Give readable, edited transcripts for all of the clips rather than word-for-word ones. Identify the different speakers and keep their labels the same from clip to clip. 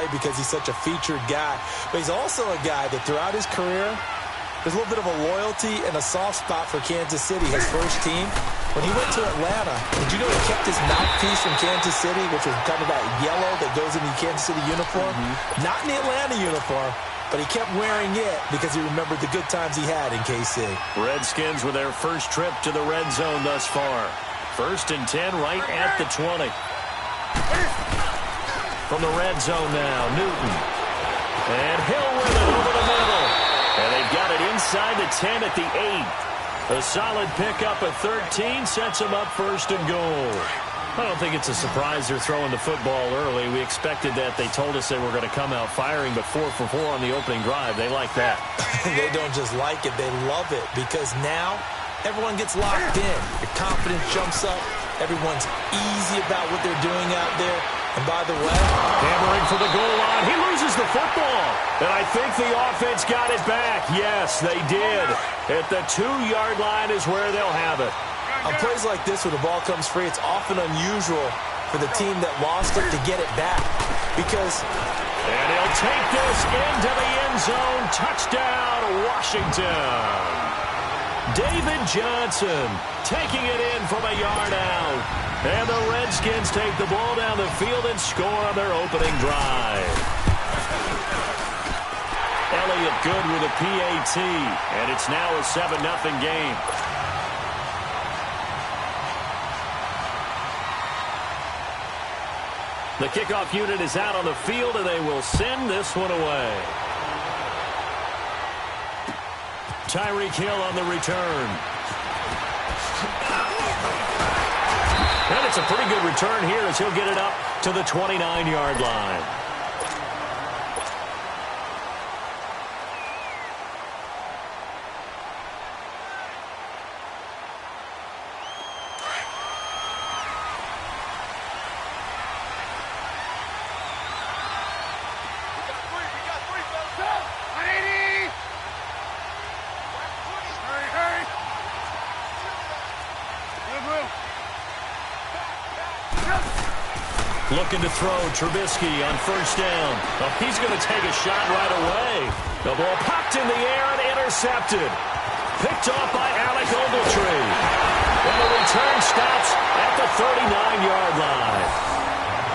Speaker 1: play because he's such a featured guy. But he's also a guy that throughout his career, there's a little bit of a loyalty and a soft spot for Kansas City, his first team. When he went to Atlanta, did you know he kept his mouthpiece from Kansas City, which was kind of that yellow that goes in the Kansas City uniform? Not in the Atlanta uniform, but he kept wearing it because he remembered the good times he had in KC.
Speaker 2: Redskins with their first trip to the red zone thus far. 1st and 10 right at the 20. From the red zone now, Newton. And Hill with it over the middle. And they've got it inside the 10 at the 8. A solid pickup at 13 sets them up 1st and goal. I don't think it's a surprise they're throwing the football early. We expected that. They told us they were going to come out firing, but 4 for 4 on the opening drive. They like that.
Speaker 1: They don't just like it. They love it because now everyone gets locked in. Your confidence jumps up. Everyone's easy about what they're doing out there. And by the way,
Speaker 2: hammering for the goal line. He loses the football. And I think the offense got it back. Yes, they did. At the 2-yard line is where they'll have it.
Speaker 1: On plays like this, when the ball comes free, it's often unusual for the team that lost it to get it back.
Speaker 2: And he'll take this into the end zone. Touchdown, Washington. David Johnson taking it in from a yard out. And the Redskins take the ball down the field and score on their opening drive. Elliott good with a PAT. And it's now a 7-0 game. The kickoff unit is out on the field, and they will send this one away. Tyreek Hill on the return. And it's a pretty good return here as he'll get it up to the 29-yard line. Looking to throw Trubisky on 1st down. Oh, he's going to take a shot right away. The ball popped in the air and intercepted. Picked off by Alec Ogletree. And the return stops at the 39-yard line.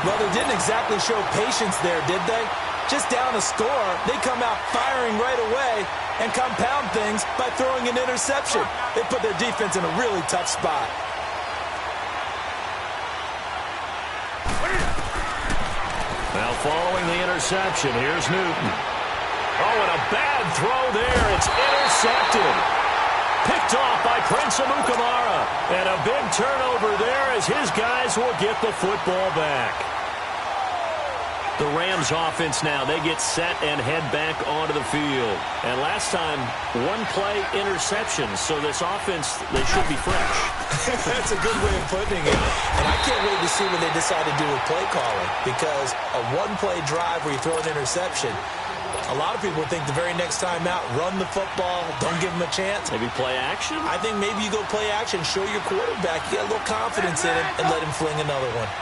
Speaker 1: Well, they didn't exactly show patience there, did they? Just down a score, they come out firing right away and compound things by throwing an interception. They put their defense in a really tough spot.
Speaker 2: Now following the interception, here's Newton. Oh, and a bad throw there. It's intercepted. Picked off by Prince Amukamara. And a big turnover there as his guys will get the football back. The Rams offense now, they get set and head back onto the field. And last time, 1-play interception. So this offense, they should be fresh.
Speaker 1: That's a good way of putting it. And I can't wait to see what they decide to do with play calling. Because a 1-play drive where you throw an interception, a lot of people think the very next time out, run the football, don't give them a chance.
Speaker 2: Maybe play action?
Speaker 1: I think maybe you go play action, show your quarterback, you get a little confidence in him, and let him fling another one.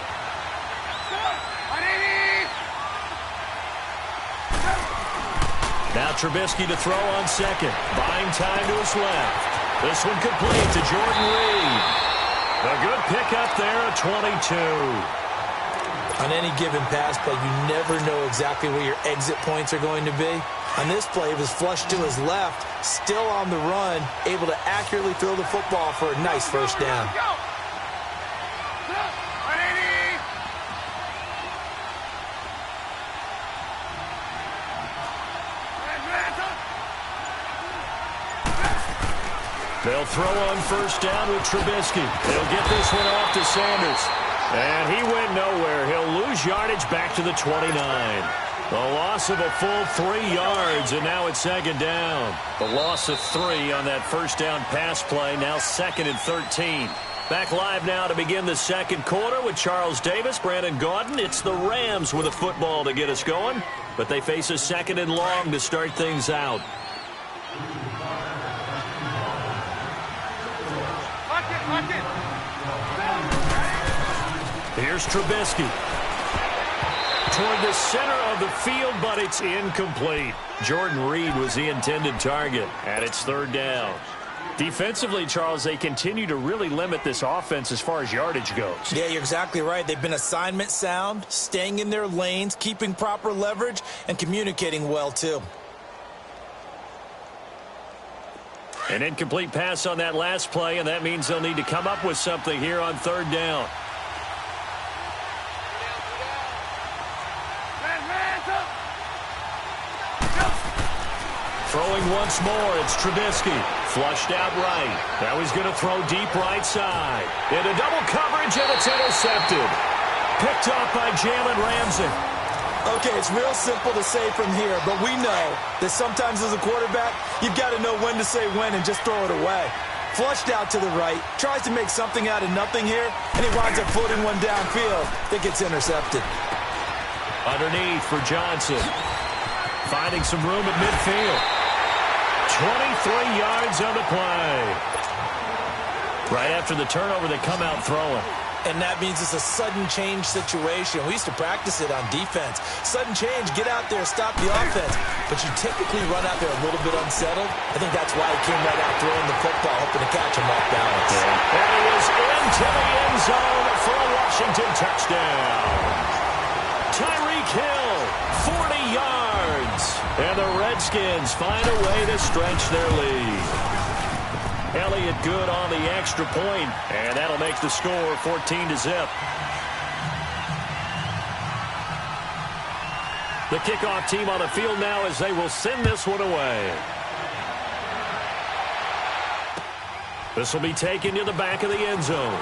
Speaker 2: Now Trubisky to throw on 2nd. Buying time to his left. This one complete to Jordan Reed. A good pickup there at 22.
Speaker 1: On any given pass play, you never know exactly where your exit points are going to be. On this play, it was flushed to his left, still on the run, able to accurately throw the football for a nice 1st down.
Speaker 2: They'll throw on 1st down with Trubisky. They'll get this one off to Sanders. And he went nowhere. He'll lose yardage back to the 29. The loss of a full 3 yards, and now it's 2nd down. The loss of 3 on that 1st down pass play, now 2nd and 13. Back live now to begin the 2nd quarter with Charles Davis, Brandon Gaudin. It's the Rams with a football to get us going, but they face a 2nd and long to start things out. Here's Trubisky. toward the center of the field, but it's incomplete. Jordan Reed was the intended target, and it's third down. Defensively, Charles, they continue to really limit this offense as far as yardage goes.
Speaker 1: Yeah, you're exactly right. They've been assignment sound, staying in their lanes, keeping proper leverage, and communicating well, too.
Speaker 2: An incomplete pass on that last play, and that means they'll need to come up with something here on third down. Throwing once more, it's Trubisky. Flushed out right. Now he's going to throw deep right side. Into double coverage, and it's intercepted. Picked off by Jalen Ramsey.
Speaker 1: Okay, it's real simple to say from here, but we know that sometimes as a quarterback, you've got to know when to say when and just throw it away. Flushed out to the right, tries to make something out of nothing here, and he winds up floating one downfield that gets intercepted.
Speaker 2: Underneath for Johnson. Finding some room at midfield. 23 yards on the play. Right after the turnover, they come out throwing.
Speaker 1: And that means it's a sudden change situation. We used to practice it on defense. Sudden change, get out there, stop the offense. But you typically run out there a little bit unsettled. I think that's why he came right out throwing the football, hoping to catch him off balance.
Speaker 2: And it was into the end zone for a Washington touchdown. Tyreek Hill, 40 yards. And the Redskins find a way to stretch their lead. Elliott good on the extra point, and that'll make the score 14-0. The kickoff team on the field now as they will send this one away. This will be taken to the back of the end zone.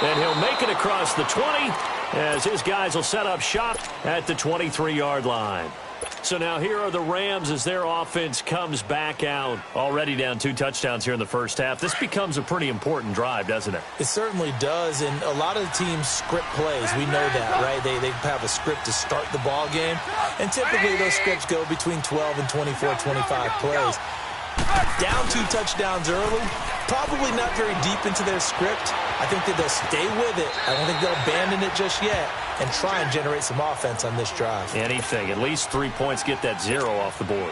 Speaker 2: And he'll make it across the 20 as his guys will set up shop at the 23-yard line. So now here are the Rams as their offense comes back out. Already down 2 touchdowns here in the first half. This becomes a pretty important drive, doesn't it?
Speaker 1: It certainly does, and a lot of the teams script plays. We know that, right? They have a script to start the ball game, and typically those scripts go between 12 and 24, 25 plays. Down 2 touchdowns early, probably not very deep into their script. I think that they'll stay with it. I don't think they'll abandon it just yet and try and generate some offense on this drive.
Speaker 2: Anything. At least 3 points, get that 0 off the board.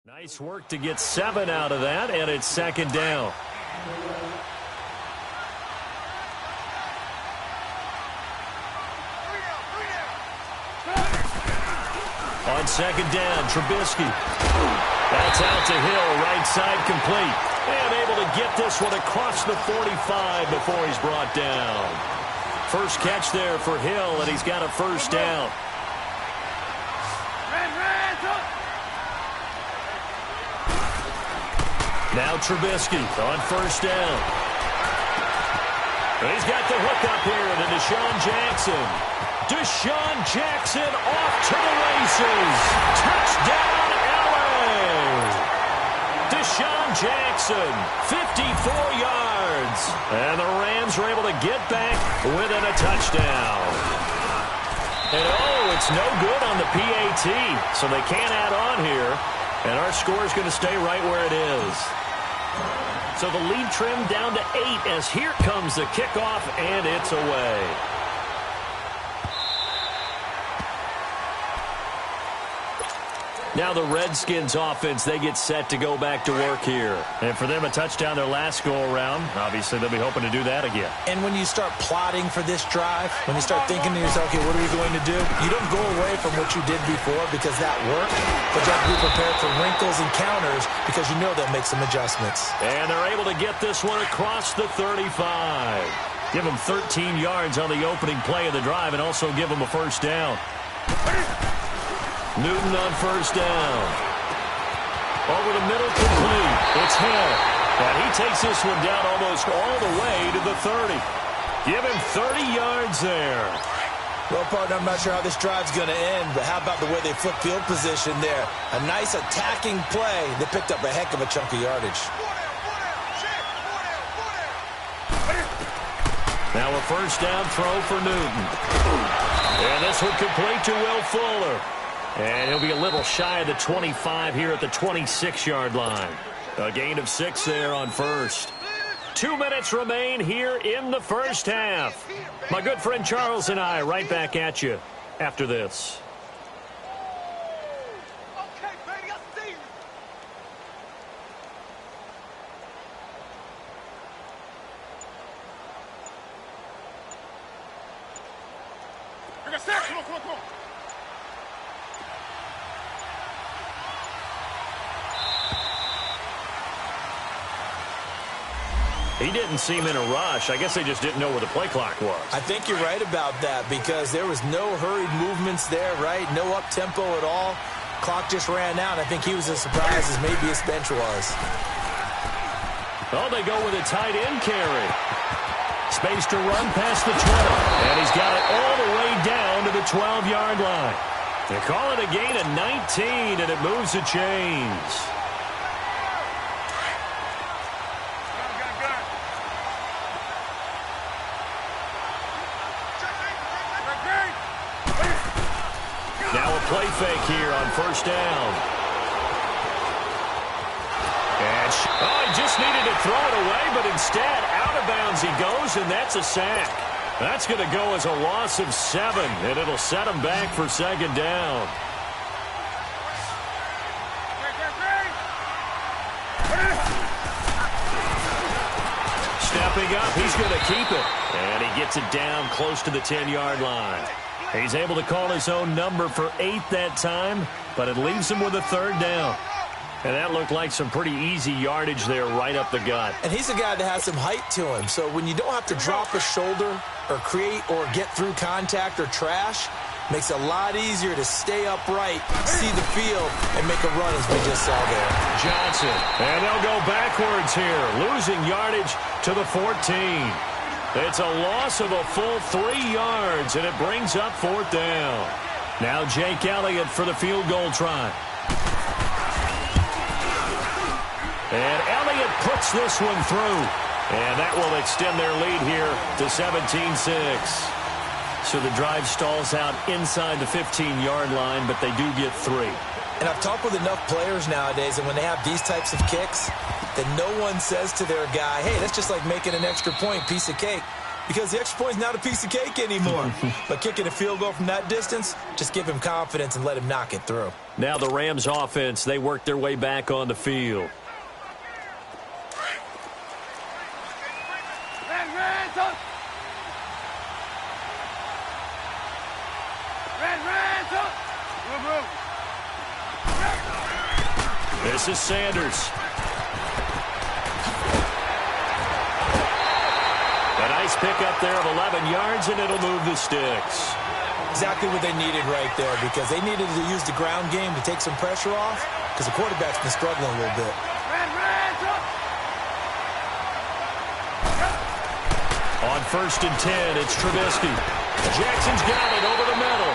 Speaker 2: Nice work to get 7 out of that, and it's second down. On second down, Trubisky. That's out to Hill, right side complete. And able to get this one across the 45 before he's brought down. First catch there for Hill, and he's got a first down. Now Trubisky on first down. And he's got the hook up here to Deshaun Jackson. Deshaun Jackson off to the races. Touchdown, LA. Deshaun Jackson, 54 yards. And the Rams are able to get back within a touchdown. And it's no good on the PAT, so they can't add on here. And our score is going to stay right where it is. So the lead trimmed down to 8 as here comes the kickoff, and it's away. Now the Redskins offense, they get set to go back to work here. And for them, a touchdown their last go-around. Obviously, they'll be hoping to do that again.
Speaker 1: And when you start plotting for this drive, when you start thinking to yourself, okay, what are we going to do? You don't go away from what you did before because that worked, but you have to be prepared for wrinkles and counters because you know they'll make some adjustments.
Speaker 2: And they're able to get this one across the 35. Give them 13 yards on the opening play of the drive and also give them a first down. Newton on first down. Over the middle, complete. It's Hill. And he takes this one down almost all the way to the 30. Give him 30 yards there.
Speaker 1: Well, partner, I'm not sure how this drive's going to end, but how about the way they flip field position there? A nice attacking play that picked up a heck of a chunk of yardage.
Speaker 2: Now a first down throw for Newton. And this one complete to Will Fuller. And he'll be a little shy of the 25 here at the 26-yard line. A gain of 6 there on first. 2 minutes remain here in the first half. My good friend Charles and I right back at you after this.
Speaker 3: Okay, baby, I see you. Bring a sack. Come on.
Speaker 2: He didn't seem in a rush. I guess they just didn't know where the play clock was.
Speaker 1: I think you're right about that because there was no hurried movements there, right? No up-tempo at all. Clock just ran out. I think he was as surprised as maybe his bench was.
Speaker 2: Oh, they go with a tight end carry. Space to run past the 20. And he's got it all the way down to the 12-yard line. They call it a gain of 19, and it moves the chains. Now a play fake here on first down. And he just needed to throw it away, but instead, out of bounds he goes, and that's a sack. That's going to go as a loss of 7, and it'll set him back for second down. Stepping up, he's going to keep it. And he gets it down close to the 10-yard line. He's able to call his own number for 8 that time, but it leaves him with a third down. And that looked like some pretty easy yardage there right up the gut.
Speaker 1: And he's a guy that has some height to him. So when you don't have to drop a shoulder or create or get through contact or trash, makes it a lot easier to stay upright, see the field, and make a run as we just saw there.
Speaker 2: Johnson. And they'll go backwards here, losing yardage to the 14. It's a loss of a full 3 yards, and it brings up fourth down. Now Jake Elliott for the field goal try. And Elliott puts this one through. And that will extend their lead here to 17-6. So the drive stalls out inside the 15-yard line, but they do get 3.
Speaker 1: And I've talked with enough players nowadays, and when they have these types of kicks, that no one says to their guy, hey, that's just like making an extra point, piece of cake. Because the extra point is not a piece of cake anymore. But kicking a field goal from that distance, just give him confidence and let him knock it through.
Speaker 2: Now the Rams offense, they work their way back on the field. This is Sanders. A nice pickup there of 11 yards, and it'll move the sticks.
Speaker 1: Exactly what they needed right there, because they needed to use the ground game to take some pressure off, because the quarterback's been struggling a little bit.
Speaker 2: On 1st and 10, it's Trubisky. Jackson's got it over the middle.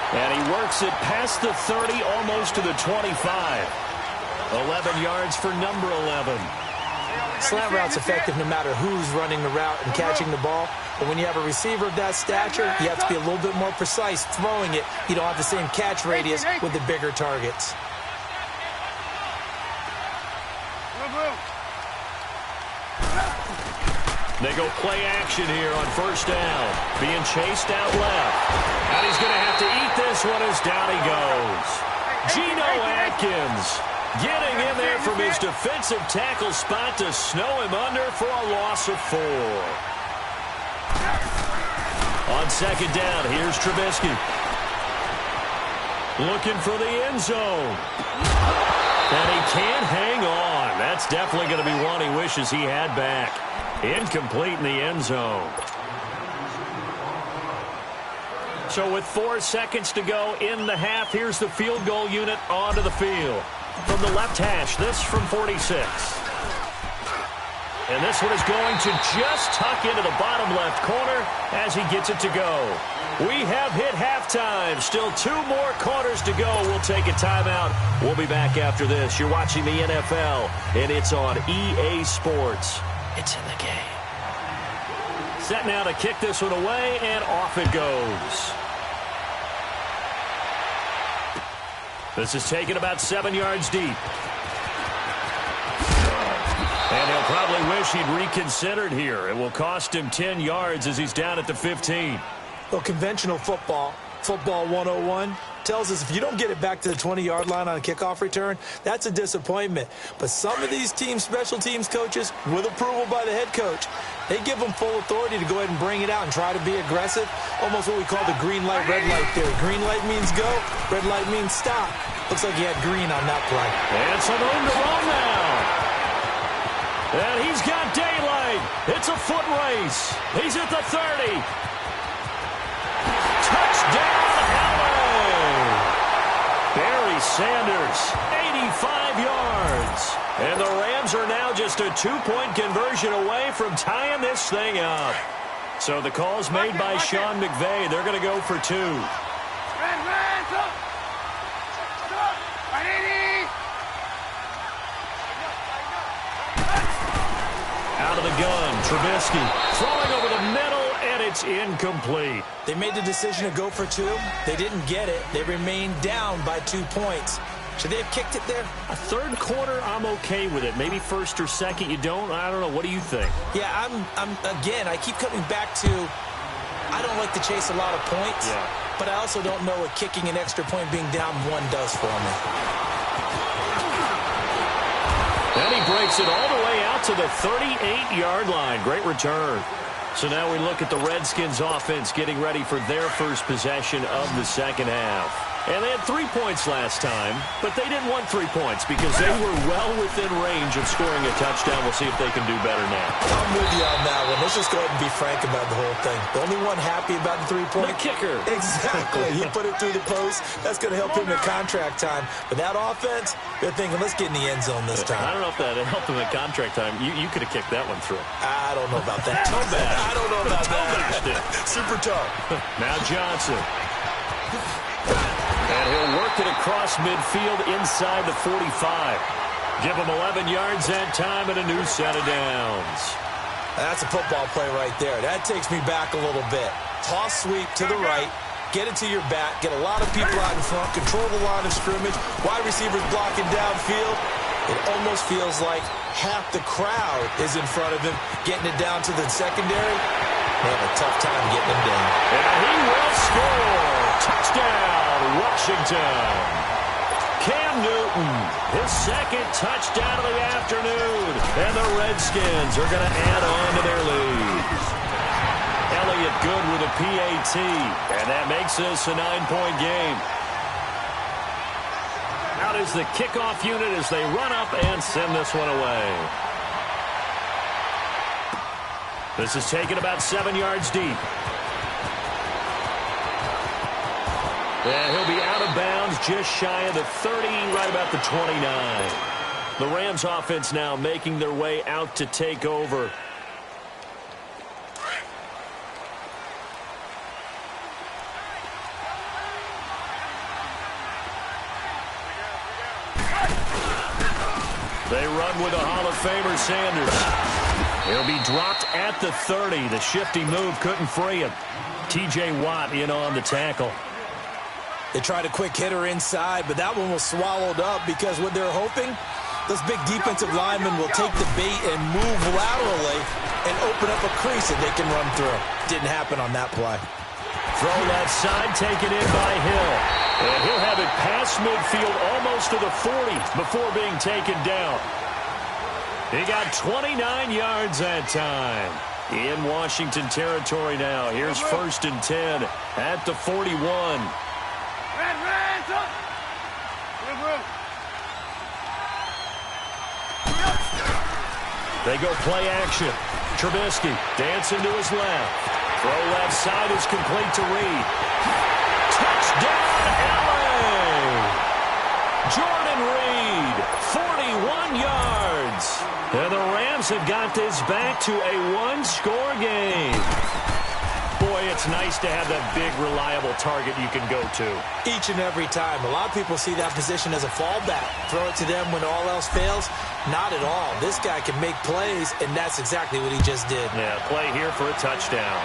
Speaker 2: And he works it past the 30, almost to the 25. 11 yards for number 11.
Speaker 1: Slant route's effective no matter who's running the route and catching the ball. But when you have a receiver of that stature, you have to be a little bit more precise throwing it. You don't have the same catch radius with the bigger targets.
Speaker 2: They go play action here on 1st down. Being chased out left. And he's going to have to eat this one as down he goes. Geno Atkins getting in there from his defensive tackle spot to snow him under for a loss of 4. On 2nd down, here's Trubisky. Looking for the end zone. And he can't hang on. That's definitely going to be one he wishes he had back. Incomplete in the end zone. So with 4 seconds to go in the half, here's the field goal unit onto the field. From the left hash, this from 46. And this one is going to just tuck into the bottom left corner as he gets it to go. We have hit halftime. Still 2 more quarters to go. We'll take a timeout. We'll be back after this. You're watching the NFL, and it's on EA Sports. It's in the game. Set now to kick this one away, and off it goes. This is taken about 7 yards deep. And he'll probably wish he'd reconsidered here. It will cost him 10 yards as he's down at the 15.
Speaker 1: Well, conventional football 101, tells us if you don't get it back to the 20-yard line on a kickoff return, that's a disappointment. But some of these teams, special teams coaches, with approval by the head coach, they give them full authority to go ahead and bring it out and try to be aggressive, almost what we call the green light, red light theory. Green light means go, red light means stop. Looks like he had green on that play.
Speaker 2: And some room to run now. And he's got daylight. It's a foot race. He's at the 30. Touchdown, LA! Barry Sanders, 85 yards. And the Rams are now just a 2-point conversion away from tying this thing up. So the call's made by Sean McVay. They're going to go for 2. Out of the gun, Trubisky throwing over the middle, and it's incomplete.
Speaker 1: They made the decision to go for 2. They didn't get it. They remained down by 2 points. Should they have kicked it there?
Speaker 2: A third quarter, I'm okay with it. Maybe first or second, you don't. I don't know. What do you think?
Speaker 1: Yeah, again, I keep coming back to, I don't like to chase a lot of points, but I also don't know what kicking an extra point being down 1 does for me.
Speaker 2: And he breaks it all the way out to the 38-yard line. Great return. So now we look at the Redskins offense getting ready for their first possession of the second half. And they had 3 points last time, but they didn't want 3 points because they were well within range of scoring a touchdown. We'll see if they can do better now.
Speaker 1: I'm with you on that one. Let's just go ahead and be frank about the whole thing. The only one happy about the 3-point?
Speaker 2: The kicker.
Speaker 1: Exactly. He put it through the post. That's going to help him in contract time. But that offense, they're thinking, let's get in the end zone this time.
Speaker 2: I don't know if that helped him at contract time. You could have kicked that one through.
Speaker 1: I don't know about that. I don't know about that. Super tough.
Speaker 2: Now Johnson. And he'll work it across midfield inside the 45. Give him 11 yards that time and a new set of downs.
Speaker 1: That's a football play right there. That takes me back a little bit. Toss sweep to the right. Get it to your back. Get a lot of people out in front. Control the line of scrimmage. Wide receivers blocking downfield. It almost feels like half the crowd is in front of him, getting it down to the secondary. They have a tough time getting him down.
Speaker 2: And he will score. Touchdown, Washington. Cam Newton, his second touchdown of the afternoon. And the Redskins are going to add on to their lead. Elliott good with a PAT. And that makes this a 9-point game. Out is the kickoff unit as they run up and send this one away. This is taken about 7 yards deep. And he'll be out of bounds just shy of the 30, right about the 29. The Rams offense now making their way out to take over. They run with a Hall of Famer, Sanders. He'll be dropped at the 30. The shifty move couldn't free him. T.J. Watt in on the tackle.
Speaker 1: They tried a quick hitter inside, but that one was swallowed up because what they're hoping, those big defensive linemen will take the bait and move laterally and open up a crease that they can run through. Didn't happen on that play.
Speaker 2: Throw left side, taken in by Hill. And he'll have it past midfield almost to the 40 before being taken down. He got 29 yards that time. In Washington territory now. Here's 1st and 10 at the 41. They go play action. Trubisky dancing to his left. Throw left side is complete to Reed. Touchdown, LA! Jordan Reed, 41 yards. And the Rams Steelers have got this back to a one-score game. Boy, it's nice to have that big, reliable target you can go to.
Speaker 1: Each and every time. A lot of people see that position as a fallback. Throw it to them when all else fails. Not at all. This guy can make plays, and that's exactly what he just did.
Speaker 2: Yeah, play here for a touchdown.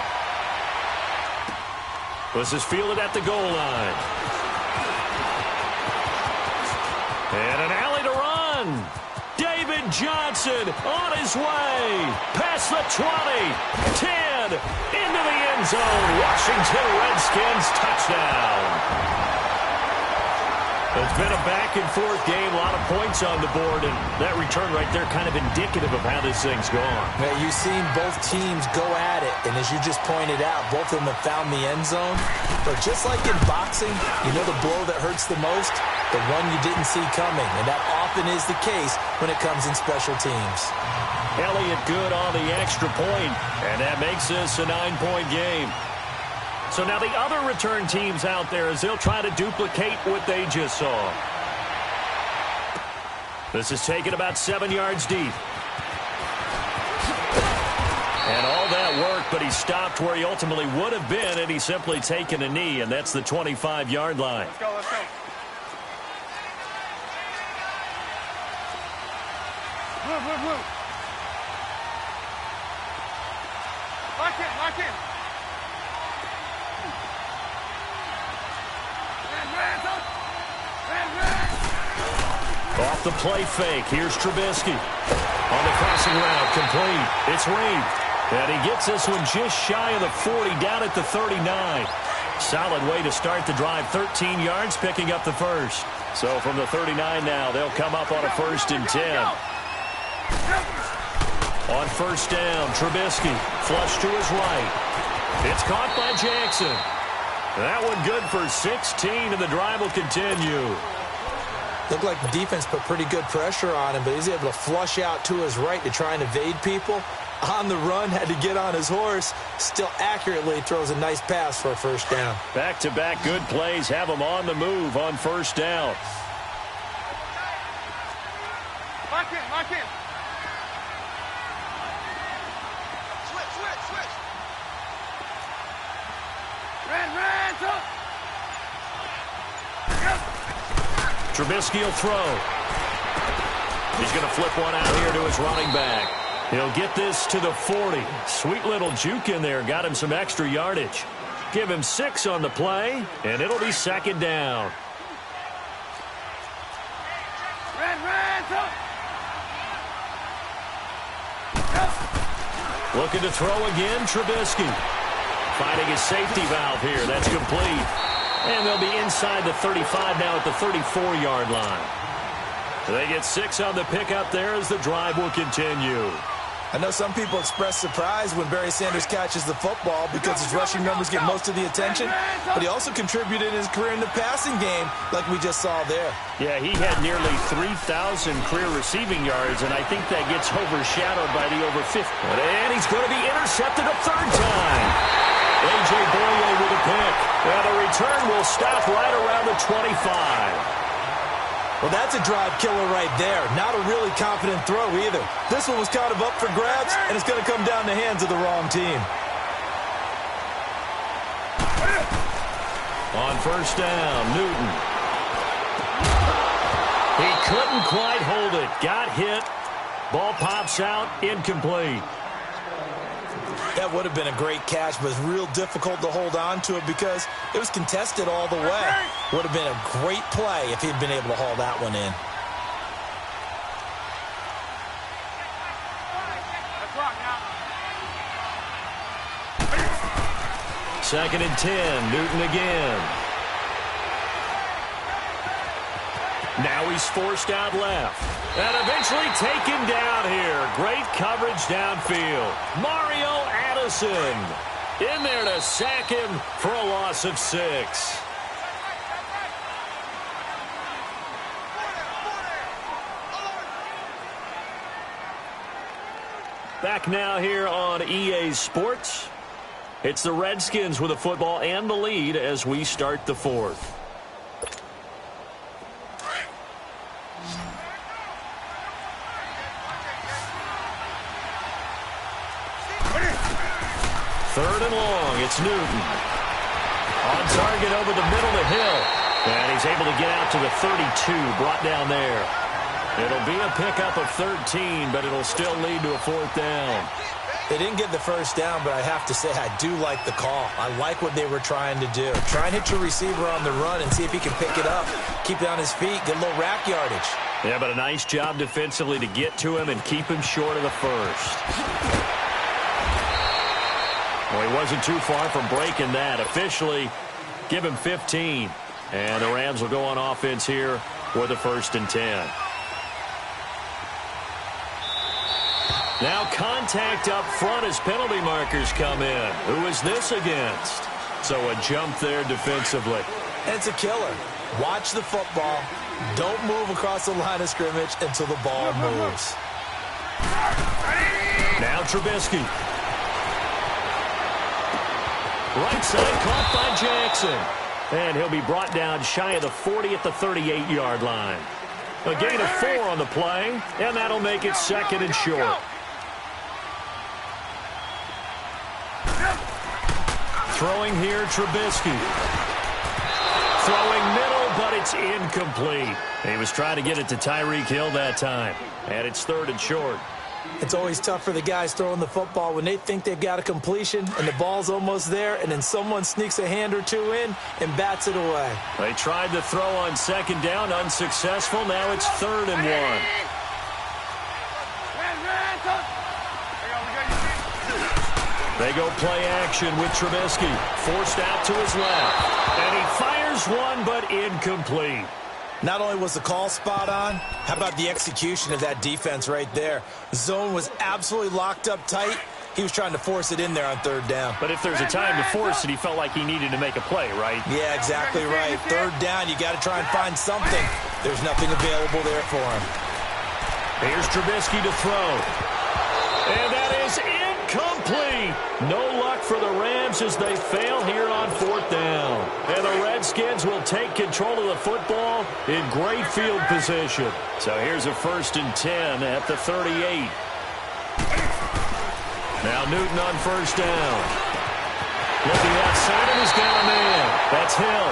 Speaker 2: This is fielded at the goal line. And an alley to run. David Johnson on his way. Past the 20. 10. Into the end zone. Washington Redskins touchdown. It's been a back-and-forth game. A lot of points on the board. And that return right there kind of indicative of how this thing's gone.
Speaker 1: Yeah, you've seen both teams go at it. And as you just pointed out, both of them have found the end zone. But just like in boxing, you know the blow that hurts the most? The one you didn't see coming. And that often is the case when it comes in special teams.
Speaker 2: Elliott good on the extra point, and that makes this a 9-point game. So now the other return teams out there as they'll try to duplicate what they just saw. This is taken about 7 yards deep. And all that work, but he stopped where he ultimately would have been, and he's simply taken a knee, and that's the 25-yard line.
Speaker 3: Let's go, let's go. Move, move, move. Lock in, lock in.
Speaker 2: Off the play fake. Here's Trubisky. On the crossing route, complete. It's Reed. And he gets this one just shy of the 40, down at the 39. Solid way to start the drive. 13 yards, picking up the first. So from the 39 now, they'll come up on a 1st and 10. On first down, Trubisky. Flush to his right. It's caught by Jackson. That one good for 16, and the drive will continue.
Speaker 1: Looked like the defense put pretty good pressure on him, but he's able to flush out to his right to try and evade people. On the run, had to get on his horse. Still accurately throws a nice pass for a first down.
Speaker 2: Back-to-back good plays have him on the move on first down.
Speaker 3: Lock in, lock in. Switch, switch, switch. Ran, up.
Speaker 2: Trubisky will throw. He's going to flip one out here to his running back. He'll get this to the 40. Sweet little juke in there. Got him some extra yardage. Give him 6 on the play, and it'll be 2nd down. Looking to throw again, Trubisky. Finding his safety valve here. That's complete. And they'll be inside the 35 now at the 34-yard line. They get 6 on the pickup there as the drive will continue.
Speaker 1: I know some people express surprise when Barry Sanders catches the football because his rushing numbers get most of the attention, but he also contributed in his career in the passing game like we just saw there.
Speaker 2: Yeah, he had nearly 3,000 career receiving yards, and I think that gets overshadowed by the over 50. And he's going to be intercepted a 3rd time. A.J. Boye with a pick. Well, the return will stop right around the 25.
Speaker 1: Well, that's a drive killer right there. Not a really confident throw either. This one was kind of up for grabs, and it's going to come down the hands of the wrong team.
Speaker 2: On first down, Newton. He couldn't quite hold it. Got hit. Ball pops out, incomplete.
Speaker 1: That would have been a great catch, but it's real difficult to hold on to it because it was contested all the way. Would have been a great play if he'd been able to haul that one in.
Speaker 3: Let's rock now.
Speaker 2: 2nd and 10, Newton again. Now he's forced out left. And eventually taken down here. Great coverage downfield. Mario Addison in there to sack him for a loss of 6. Back now here on EA Sports. It's the Redskins with the football and the lead as we start the 4th. long. It's Newton. On target over the middle to Hill. And he's able to get out to the 32, brought down there. It'll be a pickup of 13, but it'll still lead to a 4th down.
Speaker 1: They didn't get the first down, but I have to say I do like the call. I like what they were trying to do. Try and hit your receiver on the run and see if he can pick it up. Keep it on his feet, get a little rack yardage.
Speaker 2: Yeah, but a nice job defensively to get to him and keep him short of the first. Well, he wasn't too far from breaking that. Officially, give him 15. And the Rams will go on offense here with a 1st and 10. Now contact up front as penalty markers come in. Who is this against? So a jump there defensively.
Speaker 1: And it's a killer. Watch the football. Don't move across the line of scrimmage until the ball moves.
Speaker 2: Now Trubisky. Right side caught by Jackson. And he'll be brought down shy of the 40 at the 38-yard line. A gain of 4 on the play, and that'll make it 2nd and short. Throwing here, Trubisky. Throwing middle, but it's incomplete. He was trying to get it to Tyreek Hill that time. And it's 3rd and short.
Speaker 1: It's always tough for the guys throwing the football when they think they've got a completion and the ball's almost there, and then someone sneaks a hand or two in and bats it away.
Speaker 2: They tried to throw on 2nd down, unsuccessful. Now it's 3rd and 1. They go play action with Trubisky. Forced out to his left. And he fires one, but incomplete.
Speaker 1: Not only was the call spot on, how about the execution of that defense right there? Zone was absolutely locked up tight. He was trying to force it in there on 3rd down.
Speaker 2: But if there's a time to force it, he felt like he needed to make a play, right?
Speaker 1: Yeah, exactly right. 3rd down, you got to try and find something. There's nothing available there for him.
Speaker 2: Here's Trubisky to throw. And that is incomplete. No luck for the Rams as they fail here on 4th down. And the Redskins will take control of the football in great field position. So here's a 1st and 10 at the 38. Now Newton on 1st down. Looking outside and he's got a man. That's Hill.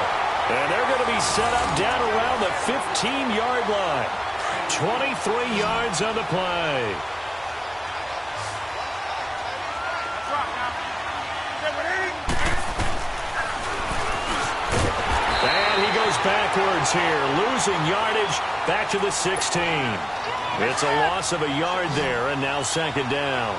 Speaker 2: And they're going to be set up down around the 15-yard line. 23 yards on the play. And he goes backwards here, losing yardage back to the 16. It's a loss of a yard there, and now 2nd down.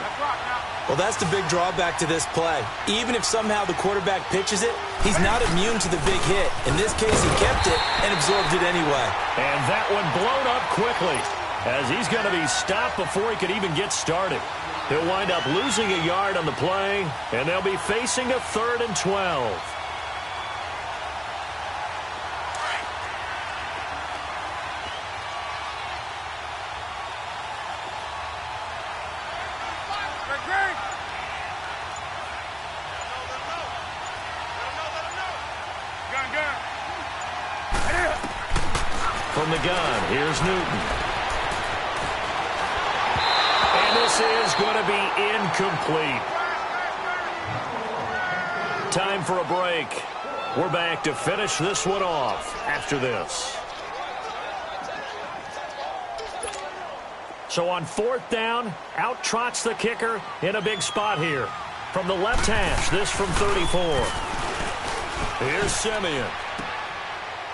Speaker 1: Well, that's the big drawback to this play. Even if somehow the quarterback pitches it, he's not immune to the big hit. In this case, he kept it and absorbed it anyway.
Speaker 2: And that one blown up quickly, as he's going to be stopped before he could even get started. He'll wind up losing a yard on the play, and they'll be facing a 3rd and 12. From the gun, here's Newton. And this is going to be incomplete. Time for a break. We're back to finish this one off after this. So on 4th down, out trots the kicker in a big spot here. From the left hash, this from 34. Here's Simeon.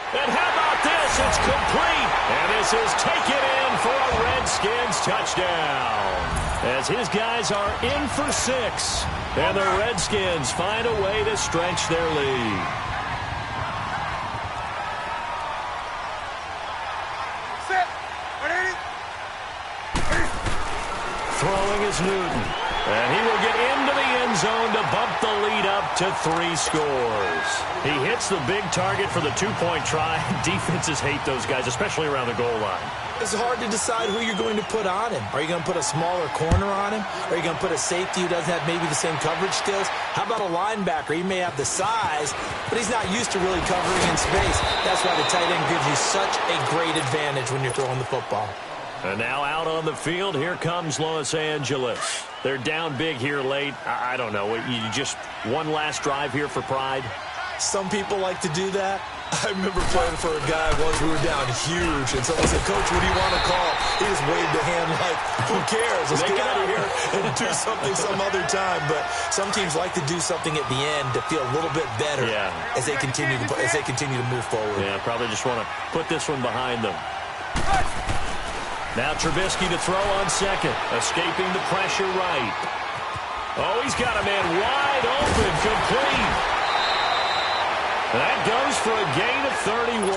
Speaker 2: And how about this? It's complete. And this is taken in for a Redskins touchdown. As his guys are in for 6. And the Redskins find a way to stretch their lead. Throwing is Newton. And he will get into the end zone to bump the lead up to 3 scores. He hits the big target for the 2-point try. Defenses hate those guys, especially around the goal line.
Speaker 1: It's hard to decide who you're going to put on him. Are you going to put a smaller corner on him? Are you going to put a safety who doesn't have maybe the same coverage skills? How about a linebacker? He may have the size, but he's not used to really covering in space. That's why the tight end gives you such a great advantage when you're throwing the football.
Speaker 2: And now out on the field, here comes Los Angeles. They're down big here late. I don't know. You just one last drive here for pride?
Speaker 1: Some people like to do that. I remember playing for a guy once. We were down huge, and someone said, "Coach, what do you want to call?" He just waved a hand like, "Who cares? Let's get out of here and do something some other time." But some teams like to do something at the end to feel a little bit better as they continue to move forward.
Speaker 2: Yeah, probably just want to put this one behind them. Now Trubisky to throw on second, escaping the pressure right. Oh, he's got a man wide open, complete. That goes for a gain of 31.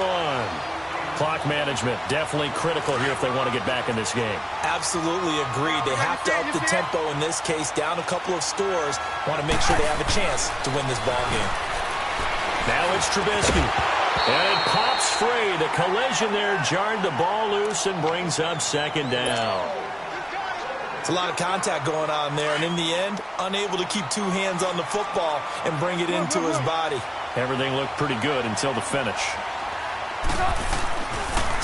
Speaker 2: Clock management definitely critical here if they want to get back in this game.
Speaker 1: Absolutely agreed. They have to up the tempo in this case, down a couple of scores. Want to make sure they have a chance to win this ball game.
Speaker 2: Now it's Trubisky. And it pops free. The collision there jarred the ball loose and brings up second down.
Speaker 1: It's a lot of contact going on there, and in the end, unable to keep two hands on the football and bring it into his body.
Speaker 2: Everything looked pretty good until the finish.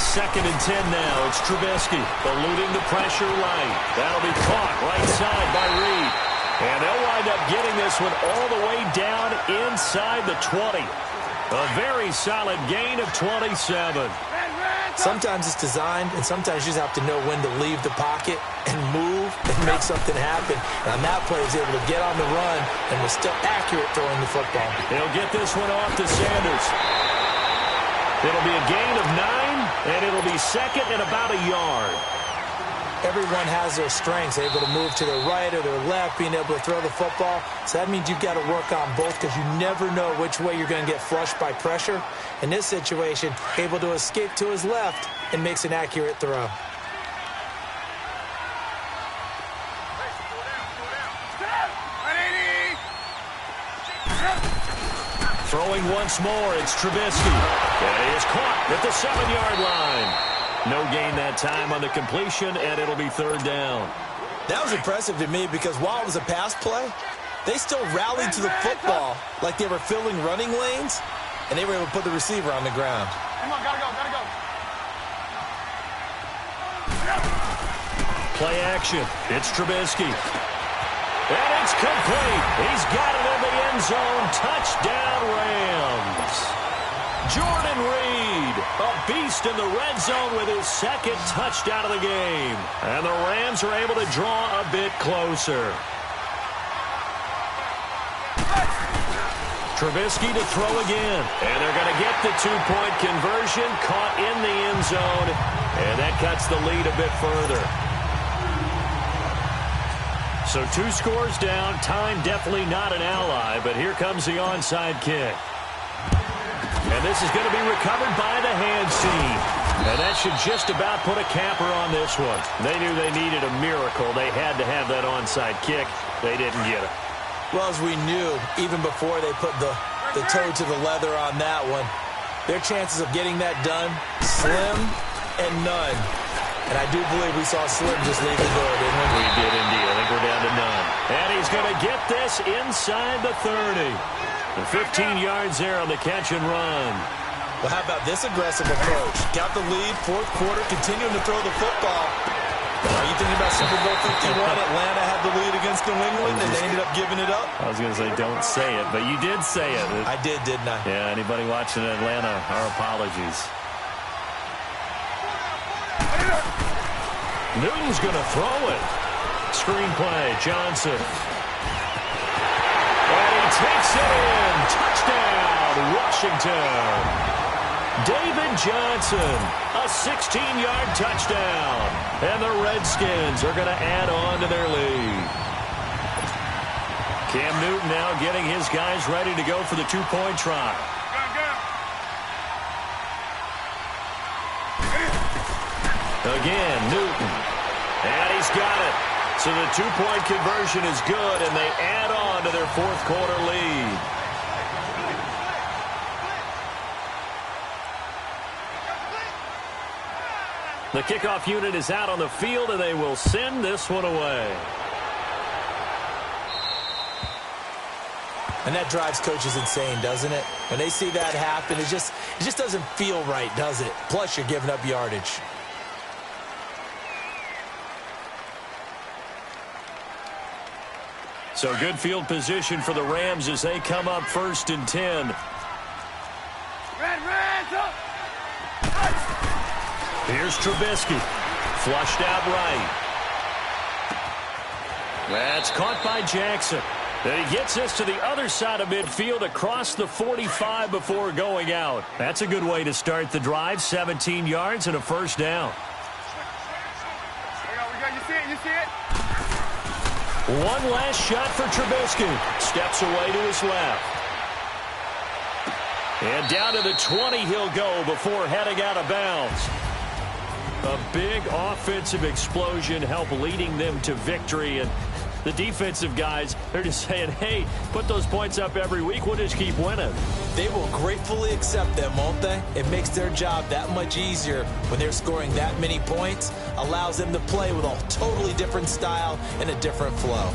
Speaker 2: Second and 10 now. It's Trubisky eluding the pressure right. That'll be caught right side by Reed. And they'll wind up getting this one all the way down inside the 20. A very solid gain of 27.
Speaker 1: Sometimes it's designed, and sometimes you just have to know when to leave the pocket and move and make something happen. And on that play, he's able to get on the run and was still accurate throwing the football.
Speaker 2: He'll get this one off to Sanders. It'll be a gain of 9, and it'll be second and about a yard.
Speaker 1: Everyone has their strengths, able to move to their right or their left, being able to throw the football. So that means you've got to work on both because you never know which way you're going to get flushed by pressure. In this situation, able to escape to his left and makes an accurate throw.
Speaker 2: Throwing once more, it's Trubisky. And he is caught at the 7-yard line. No gain that time on the completion, and it'll be third down.
Speaker 1: That was impressive to me because while it was a pass play, they still rallied to the football like they were filling running lanes, and they were able to put the receiver on the ground.
Speaker 3: Come on, gotta go, gotta go.
Speaker 2: Play action. It's Trubisky. And it's complete. He's got it in the end zone. Touchdown, Rams. Jordan Reed, a beast in the red zone with his second touchdown of the game. And the Rams are able to draw a bit closer. Trubisky to throw again. And they're going to get the two-point conversion, caught in the end zone. And that cuts the lead a bit further. So 2 scores down. Time definitely not an ally, but here comes the onside kick. And this is going to be recovered by the hands team. And that should just about put a capper on this one. They knew they needed a miracle. They had to have that onside kick. They didn't get it.
Speaker 1: Well, as we knew, even before they put the toe to the leather on that one, their chances of getting that done, slim and none. And I do believe we saw Slim just leave the door, didn't we?
Speaker 2: We did indeed. I think we're down to none. And he's going to get this inside the 30. And 15 yards there on the catch and run.
Speaker 1: Well, how about this aggressive approach? Got the lead, fourth quarter, continuing to throw the football. Are you thinking about Super Bowl 51? Atlanta had the lead against New England, and they ended up giving it up?
Speaker 2: I was going to say don't say it, but you did say it.
Speaker 1: I did, didn't I?
Speaker 2: Yeah, anybody watching Atlanta, our apologies. Newton's going to throw it. Screenplay, Johnson. And he takes it in. Touchdown, Washington. David Johnson, a 16-yard touchdown. And the Redskins are going to add on to their lead. Cam Newton now getting his guys ready to go for the two-point try. Again, Newton. And he's got it. So the two-point conversion is good, and they add on to their fourth quarter lead. The kickoff unit is out on the field, and they will send this one away.
Speaker 1: And that drives coaches insane, doesn't it? When they see that happen, it just doesn't feel right, does it? Plus, you're giving up yardage.
Speaker 2: So good field position for the Rams as they come up 1st and 10.
Speaker 3: Red, up.
Speaker 2: Here's Trubisky. Flushed out right. That's caught by Jackson. Then he gets this to the other side of midfield across the 45 before going out. That's a good way to start the drive. 17 yards and a 1st down.
Speaker 3: We got, you see it?
Speaker 2: One last shot for Trubisky. Steps away to his left. And down to the 20 he'll go before heading out of bounds. A big offensive explosion helped leading them to victory. And the defensive guys, they're just saying, hey, put those points up every week. We'll just keep winning.
Speaker 1: They will gratefully accept them, won't they? It makes their job that much easier when they're scoring that many points. Allows them to play with a totally different style and a different flow.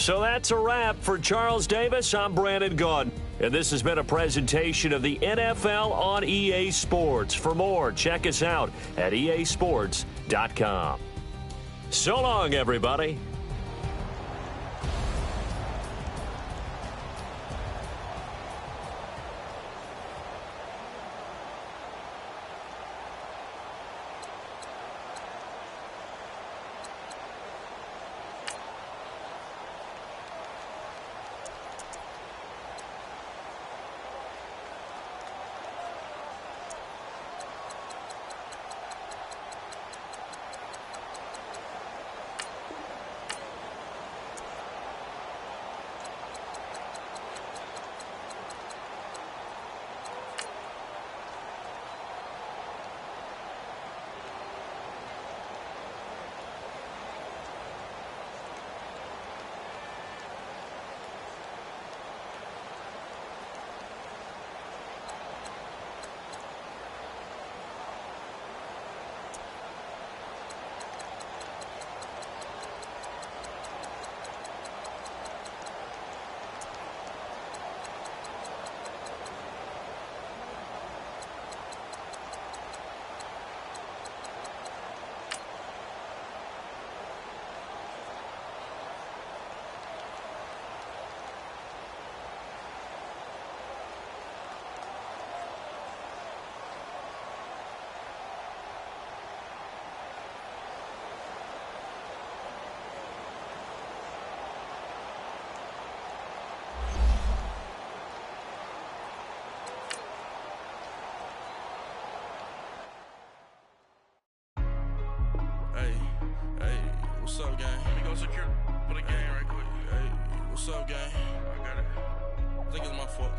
Speaker 2: So that's a wrap for Charles Davis. I'm Brandon Gaudin. And this has been a presentation of the NFL on EA Sports. For more, check us out at easports.com. So long, everybody.
Speaker 4: What's up, gang? Let me go secure for the game right quick. Hey, what's up, gang? I got it. I think it's my fault.